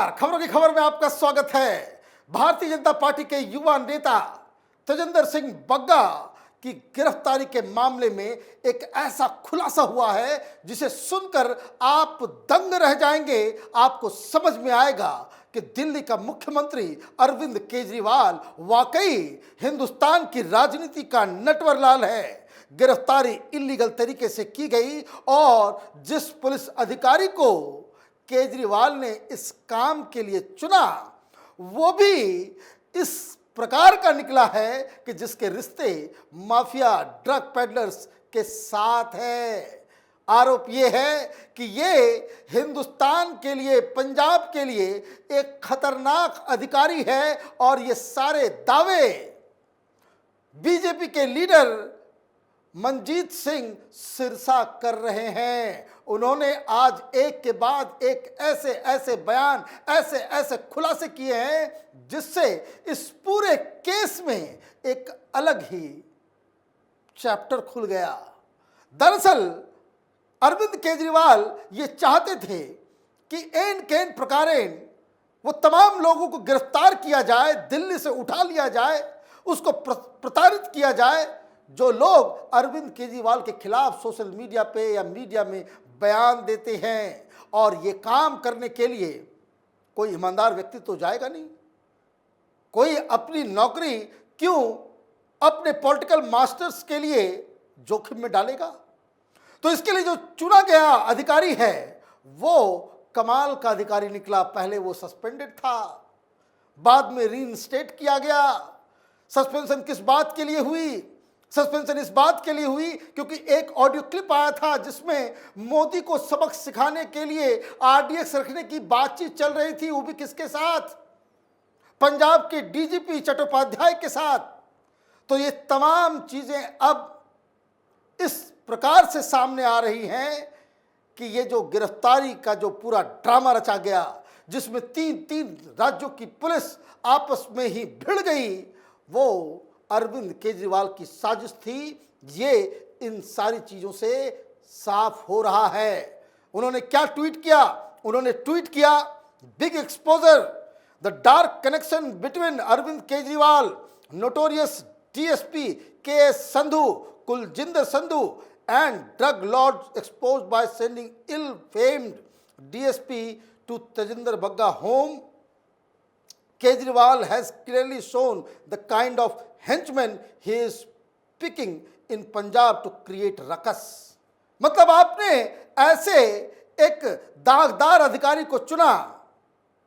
नमस्कार, खबरों की खबर में आपका स्वागत है। भारतीय जनता पार्टी के युवा नेता तजिंदर सिंह बग्गा की गिरफ्तारी के मामले में एक ऐसा खुलासा हुआ है जिसे सुनकर आप दंग रह जाएंगे। आपको समझ में आएगा कि दिल्ली का मुख्यमंत्री अरविंद केजरीवाल वाकई हिंदुस्तान की राजनीति का नटवरलाल है। गिरफ्तारी इलीगल तरीके से की गई और जिस पुलिस अधिकारी को केजरीवाल ने इस काम के लिए चुना वो भी इस प्रकार का निकला है कि जिसके रिश्ते माफिया ड्रग पेडलर्स के साथ है। आरोप ये है कि ये हिंदुस्तान के लिए, पंजाब के लिए एक खतरनाक अधिकारी है और ये सारे दावे बीजेपी के लीडर मनजीत सिंह सिरसा कर रहे हैं। उन्होंने आज एक के बाद एक ऐसे ऐसे बयान, ऐसे ऐसे खुलासे किए हैं जिससे इस पूरे केस में एक अलग ही चैप्टर खुल गया। दरअसल अरविंद केजरीवाल ये चाहते थे कि एन केन प्रकारेण वो तमाम लोगों को गिरफ्तार किया जाए, दिल्ली से उठा लिया जाए, उसको प्रताड़ित किया जाए जो लोग अरविंद केजरीवाल के खिलाफ सोशल मीडिया पे या मीडिया में बयान देते हैं। और ये काम करने के लिए कोई ईमानदार व्यक्ति तो जाएगा नहीं। कोई अपनी नौकरी क्यों अपने पॉलिटिकल मास्टर्स के लिए जोखिम में डालेगा? तो इसके लिए जो चुना गया अधिकारी है वो कमाल का अधिकारी निकला। पहले वो सस्पेंडेड था, बाद में रीइंस्टेट किया गया। सस्पेंशन किस बात के लिए हुई? सस्पेंशन इस बात के लिए हुई क्योंकि एक ऑडियो क्लिप आया था जिसमें मोदी को सबक सिखाने के लिए आरडीएक्स रखने की बातचीत चल रही थी। वो भी किसके साथ? पंजाब के डीजीपी चट्टोपाध्याय के साथ। तो ये तमाम चीजें अब इस प्रकार से सामने आ रही हैं कि ये जो गिरफ्तारी का जो पूरा ड्रामा रचा गया, जिसमें तीन राज्यों की पुलिस आपस में ही भिड़ गई, वो अरविंद केजरीवाल की साजिश थी। ये इन सारी चीजों से साफ हो रहा है। उन्होंने क्या ट्वीट किया? उन्होंने ट्वीट किया, big exposure, the dark connection between Arvind Kejriwal, notorious DSP K Sandhu, Kuljinder Sandhu and drug lords exposed by sending ill-famed DSP to Tajinder Bagga home. Kejriwal has clearly shown the kind of henchman he is picking in Punjab to create ruckus. मतलब आपने ऐसे एक दागदार अधिकारी को चुना,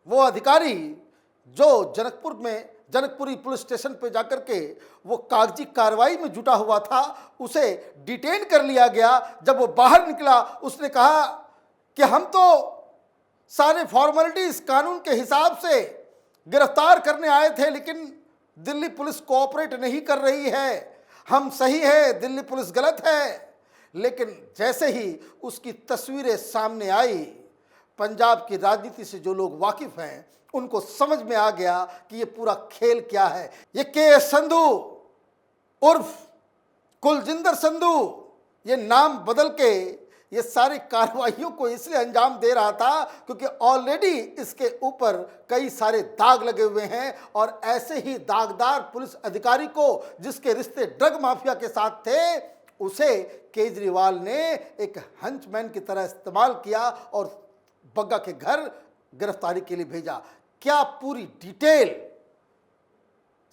वो अधिकारी जो जनकपुरी पुलिस स्टेशन पे जाकर के वो कागजी कार्रवाई में जुटा हुआ था, उसे डिटेन कर लिया गया। जब वो बाहर निकला उसने कहा कि हम तो सारे फॉर्मेलिटीज कानून के हिसाब से गिरफ्तार करने आए थे, लेकिन दिल्ली पुलिस कोऑपरेट नहीं कर रही है। हम सही है, दिल्ली पुलिस गलत है। लेकिन जैसे ही उसकी तस्वीरें सामने आई, पंजाब की राजनीति से जो लोग वाकिफ हैं उनको समझ में आ गया कि ये पूरा खेल क्या है। ये के संधू उर्फ कुलजिंदर संधू ये नाम बदल के ये सारी कार्रवाइयों को इसलिए अंजाम दे रहा था क्योंकि ऑलरेडी इसके ऊपर कई सारे दाग लगे हुए हैं। और ऐसे ही दागदार पुलिस अधिकारी को जिसके रिश्ते ड्रग माफिया के साथ थे, उसे केजरीवाल ने एक हंचमैन की तरह इस्तेमाल किया और बग्गा के घर गिरफ्तारी के लिए भेजा। क्या पूरी डिटेल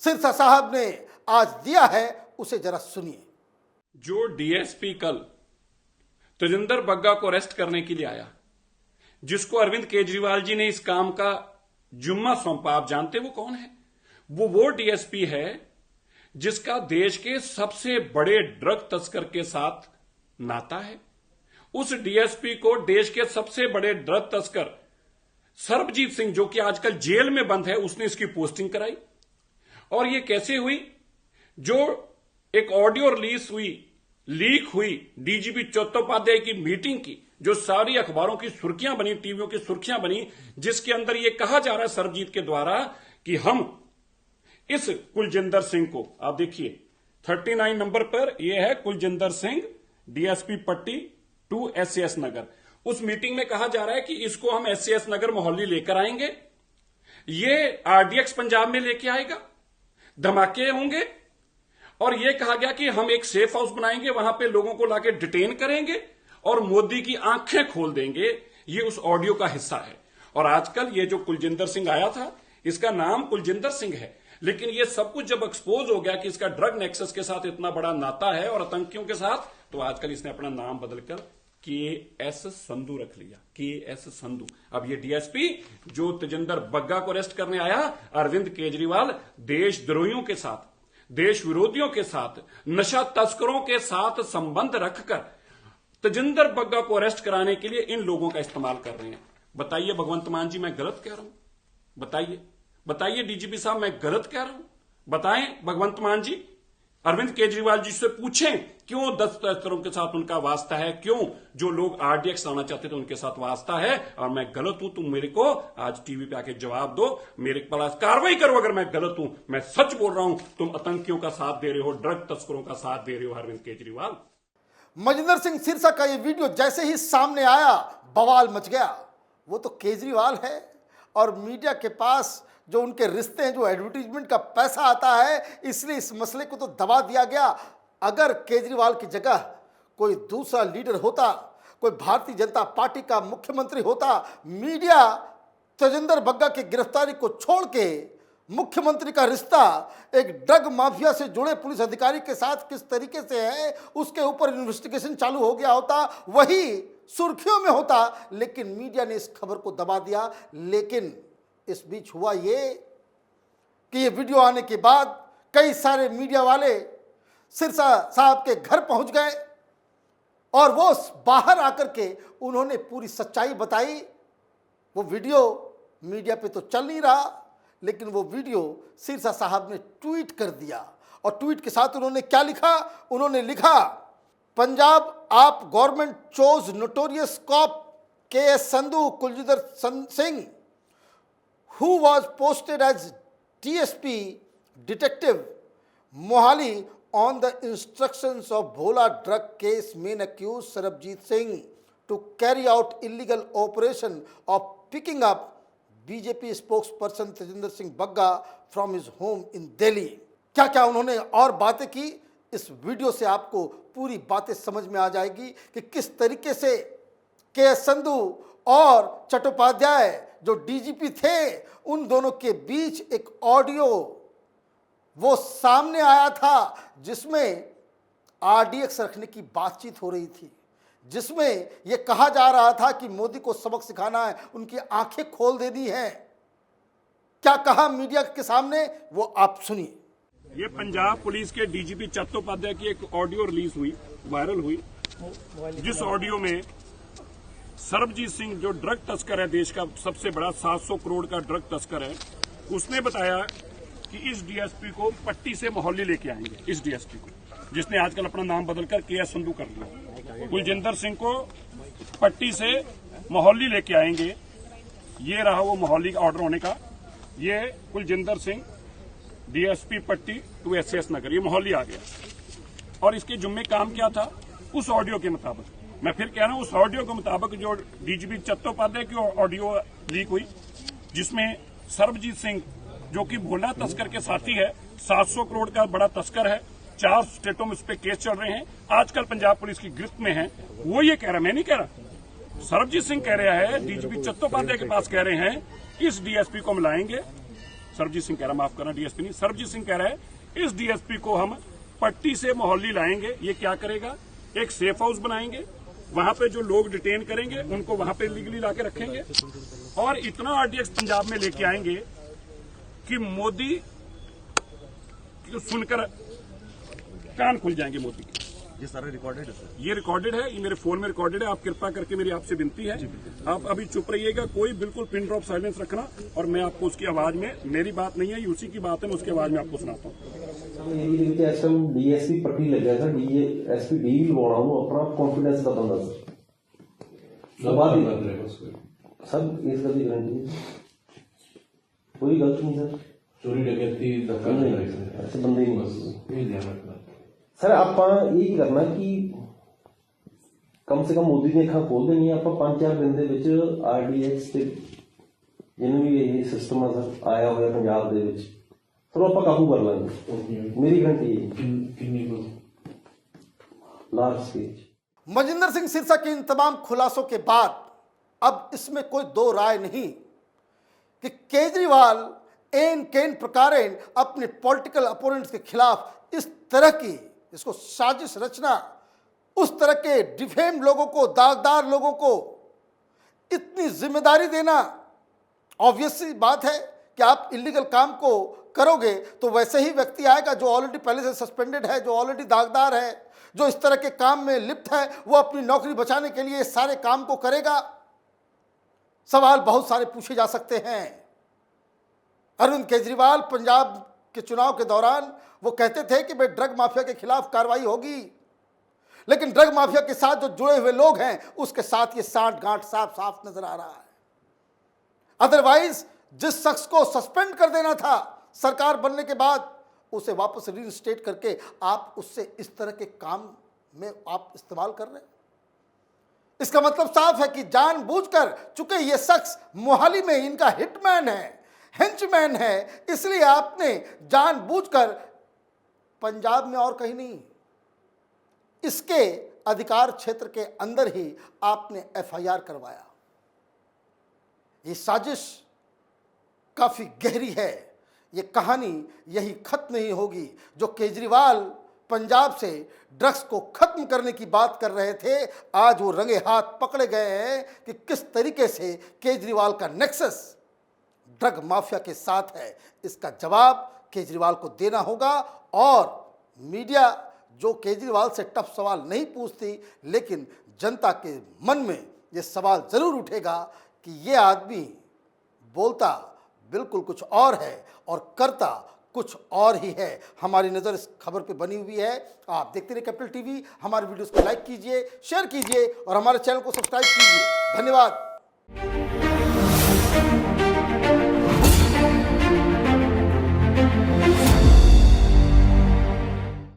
सिरसा साहब ने आज दिया है, उसे जरा सुनिए। जो डीएसपी कल तजिंदर बग्गा को अरेस्ट करने के लिए आया, जिसको अरविंद केजरीवाल जी ने इस काम का जुम्मा सौंपा, आप जानते वो कौन है? वो डीएसपी है जिसका देश के सबसे बड़े ड्रग तस्कर के साथ नाता है। उस डीएसपी को देश के सबसे बड़े ड्रग तस्कर सरबजीत सिंह, जो कि आजकल जेल में बंद है, उसने इसकी पोस्टिंग कराई। और ये कैसे हुई? जो एक ऑडियो रिलीज हुई, लीक हुई डीजीपी चट्टोपाध्याय की मीटिंग की, जो सारी अखबारों की सुर्खियां बनी, टीवियों की सुर्खियां बनी, जिसके अंदर यह कहा जा रहा है सरबजीत के द्वारा कि हम इस कुलजिंदर सिंह को, आप देखिए 39 नंबर पर यह है कुलजिंदर सिंह डीएसपी पट्टी 2 एसएएस नगर। उस मीटिंग में कहा जा रहा है कि इसको हम एसएएस नगर मोहाली लेकर आएंगे ये आरडीएक्स पंजाब में लेके आएगा, धमाके होंगे, और ये कहा गया कि हम एक सेफ हाउस बनाएंगे, वहां पे लोगों को लाके डिटेन करेंगे और मोदी की आंखें खोल देंगे। ये उस ऑडियो का हिस्सा है। और आजकल ये जो कुलजिंदर सिंह आया था, इसका नाम कुलजिंदर सिंह है, लेकिन ये सब कुछ जब एक्सपोज हो गया कि इसका ड्रग नेक्सस के साथ इतना बड़ा नाता है और आतंकियों के साथ, तो आजकल इसने अपना नाम बदलकर KS संधू रख लिया। KS संधू। अब ये डीएसपी जो तेजिंदर बग्गा को अरेस्ट करने आया, अरविंद केजरीवाल देशद्रोहियों के साथ, देश विरोधियों के साथ, नशा तस्करों के साथ संबंध रखकर तेजिंदर बग्गा को अरेस्ट कराने के लिए इन लोगों का इस्तेमाल कर रहे हैं। बताइए भगवंत मान जी, मैं गलत कह रहा हूं? बताइए डीजीपी साहब, मैं गलत कह रहा हूं? बताएं भगवंत मान जी। अरविंद केजरीवाल जी से पूछें क्यों 10 तस्करों के साथ उनका वास्ता है, क्यों जो लोग आरडीएक्स आना चाहते थे उनके साथ वास्ता है, और मैं गलत हूं, तुम मेरे को आज टीवी पे आके जवाब दो, मेरे पास कार्रवाई करो अगर मैं गलत हूं। मैं सच बोल रहा हूं, तुम आतंकियों का साथ दे रहे हो, ड्रग तस्करों का साथ दे रहे हो अरविंद केजरीवाल। मजिंदर सिंह सिरसा का ये वीडियो जैसे ही सामने आया, बवाल मच गया। वो तो केजरीवाल है और मीडिया के पास जो उनके रिश्ते हैं, जो एडवर्टीजमेंट का पैसा आता है, इसलिए इस मसले को तो दबा दिया गया। अगर केजरीवाल की जगह कोई दूसरा लीडर होता, कोई भारतीय जनता पार्टी का मुख्यमंत्री होता, मीडिया तेजिंदर बग्गा की गिरफ्तारी को छोड़ के मुख्यमंत्री का रिश्ता एक ड्रग माफिया से जुड़े पुलिस अधिकारी के साथ किस तरीके से है, उसके ऊपर इन्वेस्टिगेशन चालू हो गया होता, वही सुर्खियों में होता। लेकिन मीडिया ने इस खबर को दबा दिया। लेकिन इस बीच हुआ ये कि ये वीडियो आने के बाद कई सारे मीडिया वाले सिरसा साहब के घर पहुंच गए और वो बाहर आकर के उन्होंने पूरी सच्चाई बताई। वो वीडियो मीडिया पे तो चल नहीं रहा, लेकिन वो वीडियो सिरसा साहब ने ट्वीट कर दिया। और ट्वीट के साथ उन्होंने क्या लिखा? उन्होंने लिखा, Punjab AAP government chose notorious cop KS Sandhu Kuljinder Singh who was posted as DSP detective Mohali on the instructions of Bhola drug case main accused Sarabjit Singh to carry out illegal operation of picking up BJP spokesperson Tejinder Singh Bagga from his home in Delhi। क्या क्या उन्होंने और बातें की, इस video से आपको पूरी बातें समझ में आ जाएगी कि किस तरीके से KS संधू और चट्टोपाध्याय जो डीजीपी थे, उन दोनों के बीच एक ऑडियो वो सामने आया था जिसमें आरडीएक्स रखने की बातचीत हो रही थी, जिसमें यह कहा जा रहा था कि मोदी को सबक सिखाना है, उनकी आंखें खोल देनी है। क्या कहा मीडिया के सामने, वो आप सुनिए। ये पंजाब पुलिस के डीजीपी चट्टोपाध्याय की एक ऑडियो रिलीज हुई, वायरल हुई, जिस ऑडियो में सरबजीत सिंह जो ड्रग तस्कर है, देश का सबसे बड़ा 700 करोड़ का ड्रग तस्कर है, उसने बताया कि इस डीएसपी को पट्टी से मोहाली लेके आएंगे। इस डीएसपी को, जिसने आजकल अपना नाम बदलकर KS संधू कर लिया, कुलजिंदर सिंह को पट्टी से मोहाली लेके आएंगे। ये रहा वो मोहाली का ऑर्डर होने का। ये कुलजिंदर सिंह डीएसपी पट्टी टू SS नगर, ये मोहाली आ गया। और इसके जुम्मे काम क्या था? उस ऑडियो के मुताबिक, मैं फिर कह रहा हूं, उस ऑडियो के मुताबिक जो डीजीपी चट्टोपाध्याय की ऑडियो लीक हुई, जिसमें सरबजीत सिंह जो कि भोला तस्कर के साथी है, 700 करोड़ का बड़ा तस्कर है, 4 स्टेटों में उस पर केस चल रहे हैं, आजकल पंजाब पुलिस की गिरफ्त में है, वो ये कह रहा, मैं नहीं कह रहा, सरबजीत सिंह कह रहा है, डीजीपी चट्टोपाध्याय के पास कह रहे हैं इस डीएसपी को हम लाएंगे। सरबजीत सिंह कह रहा, माफ करना, डीएसपी नहीं, सरबजीत सिंह कह रहा है इस डीएसपी को हम पट्टी से मोहाली लाएंगे। ये क्या करेगा? एक सेफ हाउस बनाएंगे, वहां पे जो लोग डिटेन करेंगे उनको वहां पे लीगली लाके रखेंगे, और इतना आरडीएक्स पंजाब में लेके आएंगे कि मोदी सुनकर कान खुल जाएंगे मोदी के। ये सारा रिकॉर्डेड है सर? ये रिकॉर्डेड है, ये मेरे फोन में रिकॉर्डेड है। आप कृपा करके, मेरी आपसे विनती है, आप अभी चुप रहिएगा, कोई बिल्कुल पिन ड्रॉप साइलेंस रखना, और मैं आपको उसकी आवाज में, मेरी बात नहीं है, ये उसी की बात है, मैं उसकी आवाज में आपको सुनाता हूँ। डीएसपी पट्टी लग गया था, डीएसपी डी लवाना हूँ, अपना कॉन्फिडेंस का बंदा सर, इस गलती गारंटी कोई गलत नहीं सर, चोरी डकैती धक्का नहीं, ऐसे बंदे ही नहीं ध्यान रखना सर। आप यही करना कि कम से कम मोदी ने अखा खोल देनी, आप 5-4 दिन ਦੇ ਵਿੱਚ आरडीएक्स ਤੇ ਜਿਹਨੂੰ ਵੀ ਇਹ ਸਿਸਟਮ ਆ ਸਰ ਆਇਆ ਹੋਇਆ ਪੰਜਾਬ ਦੇ ਵਿੱਚ ਸਰ ਆਪਾਂ ਕਾਬੂ ਕਰ ਲਾਂਗੇ ਮੇਰੀ ਗਰੰਟੀ ਹੈ किन्नी को लार्ज स्टेज मजिंदर सिंह सिरसा के इन तमाम खुलासों के बाद अब इसमें कोई दो राय नहीं कि केजरीवाल एन केन प्रकारेण अपने पॉलिटिकल अपोनेंट्स के खिलाफ इस तरह की इसको साजिश रचना, उस तरह के डिफेम लोगों को, दागदार लोगों को इतनी जिम्मेदारी देना, ऑब्वियस सी बात है कि आप इलीगल काम को करोगे तो वैसे ही व्यक्ति आएगा जो ऑलरेडी पहले से सस्पेंडेड है, जो ऑलरेडी दागदार है, जो इस तरह के काम में लिप्त है, वो अपनी नौकरी बचाने के लिए सारे काम को करेगा। सवाल बहुत सारे पूछे जा सकते हैं। अरविंद केजरीवाल पंजाब के चुनाव के दौरान वो कहते थे कि भाई ड्रग माफिया के खिलाफ कार्रवाई होगी, लेकिन ड्रग माफिया के साथ जो जुड़े हुए लोग हैं उसके साथ ये साठ गांठ साफ साफ नजर आ रहा है। अदरवाइज जिस शख्स को सस्पेंड कर देना था सरकार बनने के बाद, उसे वापस रीइंस्टेट करके आप उससे इस तरह के काम में आप इस्तेमाल कर रहे हैं। इसका मतलब साफ है कि जानबूझकर, चूंकि ये शख्स मोहाली में इनका हिटमैन है, हेंचमैन है, इसलिए आपने जानबूझकर पंजाब में और कहीं नहीं, इसके अधिकार क्षेत्र के अंदर ही आपने एफआईआर करवाया। ये साजिश काफी गहरी है। ये कहानी यही खत्म नहीं होगी। जो केजरीवाल पंजाब से ड्रग्स को खत्म करने की बात कर रहे थे, आज वो रंगे हाथ पकड़े गए हैं कि किस तरीके से केजरीवाल का नेक्सस ड्रग माफिया के साथ है। इसका जवाब केजरीवाल को देना होगा। और मीडिया जो केजरीवाल से टफ सवाल नहीं पूछती, लेकिन जनता के मन में ये सवाल जरूर उठेगा कि ये आदमी बोलता बिल्कुल कुछ और है और करता कुछ और ही है। हमारी नज़र इस खबर पे बनी हुई है। आप देखते रहिए कैपिटल टीवी। हमारे वीडियोस को लाइक कीजिए, शेयर कीजिए और हमारे चैनल को सब्सक्राइब कीजिए। धन्यवाद।